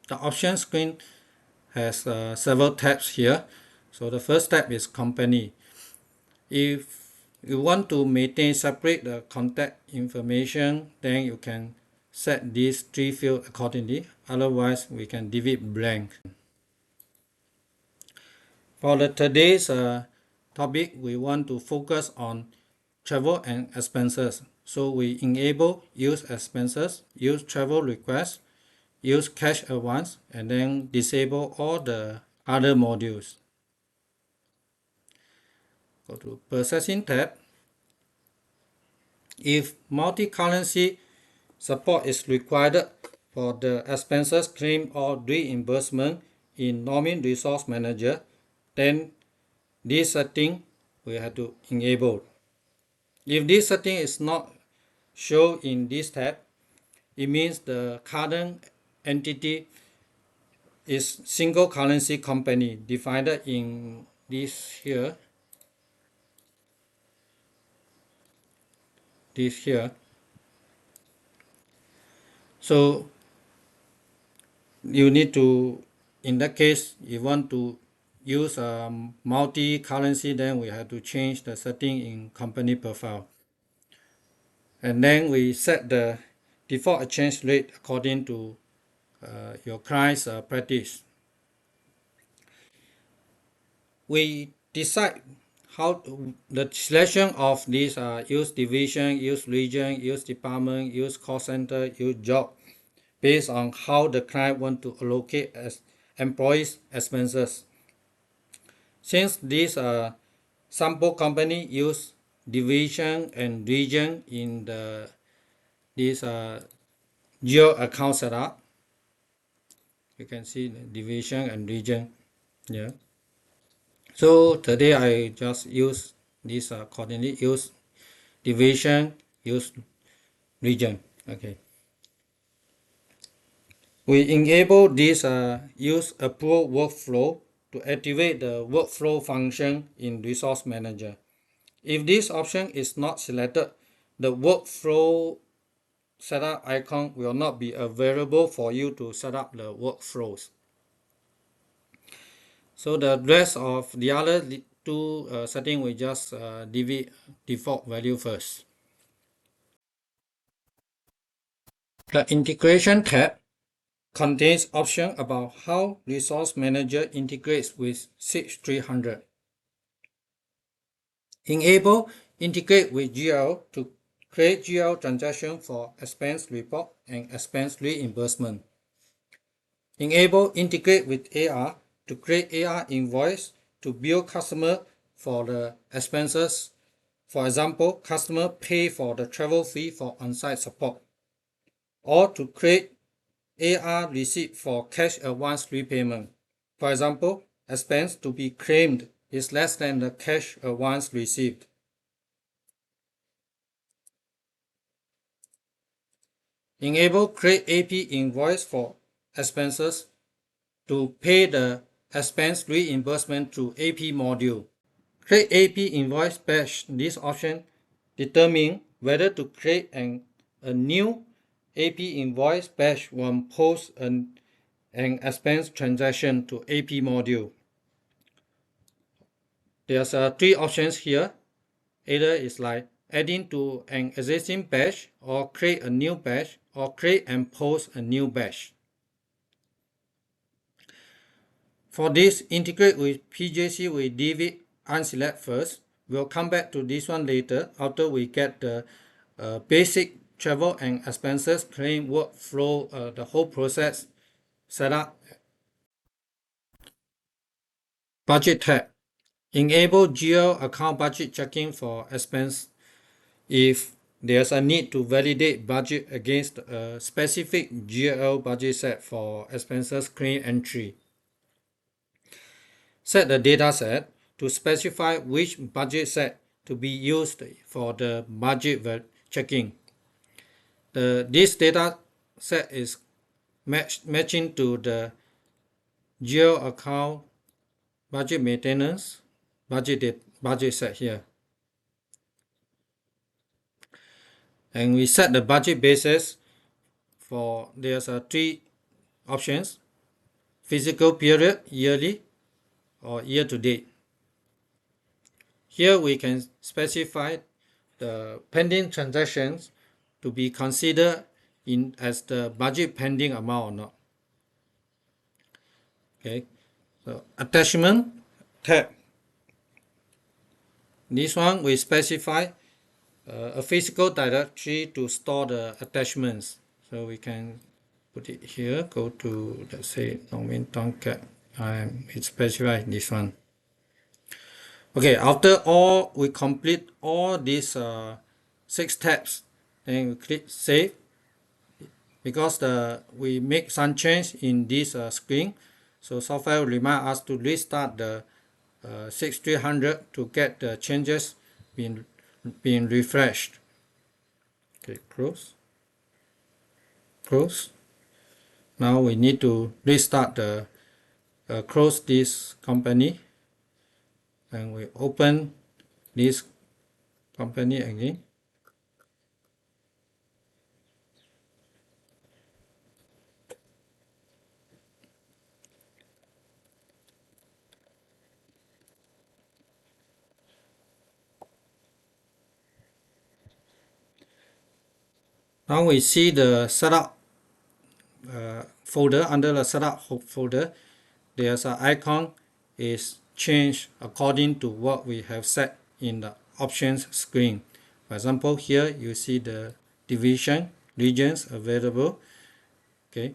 The option screen has several tabs here. So the first tab is company. If you want to maintain separate the contact information, then you can set these three fields accordingly. Otherwise, we can leave it blank. For today's topic, we want to focus on travel and expenses. So we enable use expenses, use travel requests, use cash advance, and then disable all the other modules. Go to processing tab. If multi-currency support is required for the expenses claim or reimbursement in Nomin Resource Manager, then this setting we have to enable. If this setting is not shown in this tab, it means the current entity is single currency company divided in this here, So you need to, in that case, you want to use multi-currency, then we have to change the setting in company profile. And then we set the default exchange rate according to your client's practice. We decide how the selection of these use division, use region, use department, use call center, use job based on how the client want to allocate as employees expenses. Since this sample company use division and region in this geo account setup, you can see the division and region here. So today I just use this coordinate, use division, use region. Okay. We enable this use approve workflow to activate the workflow function in Resource Manager. If this option is not selected, the workflow setup icon will not be available for you to set up the workflows. So the rest of the other two settings we just default value first. The integration tab contains options about how Resource Manager integrates with Sage 300. Enable integrate with GL to create GL transaction for expense report and expense reimbursement. Enable integrate with AR to create AR invoice to bill customer for the expenses. For example, customer pay for the travel fee for on-site support, or to create AR receipt for cash advance repayment. For example, expense to be claimed is less than the cash advance received. Enable create AP invoice for expenses to pay the expense reimbursement through AP module. Create AP invoice batch. This option determines whether to create a new AP invoice batch when post an expense transaction to AP module. There's three options here. Either it's like adding to an existing batch, or create a new batch, or create and post a new batch. For this, integrate with PJC, we leave it unselect first. We'll come back to this one later after we get the basic travel and expenses claim workflow, the whole process set up. Budget tab. Enable GL account budget checking for expense if there's a need to validate budget against a specific GL budget set for expenses claim entry. Set the data set to specify which budget set to be used for the budget checking. This data set is matching to the GL account budget maintenance budget set here. And we set the budget basis for there's three options. physical period, yearly, or year to date. Here we can specify the pending transactions to be considered in as the budget pending amount or not. Okay, so attachment tab. This one we specify a physical directory to store the attachments. So we can put it here, go to, let's say, Nongmin Tongkat. We specify this one. Okay, after all, we complete all these 6 tabs, then we click save. Because we make some change in this screen, so software will remind us to restart the 6300 to get the changes being refreshed. Okay, close. Now we need to restart the close this company, and we open this company again. Now we see the setup folder. Under the setup folder, there's an icon is changed according to what we have set in the options screen. For example, here you see the division regions available. Okay,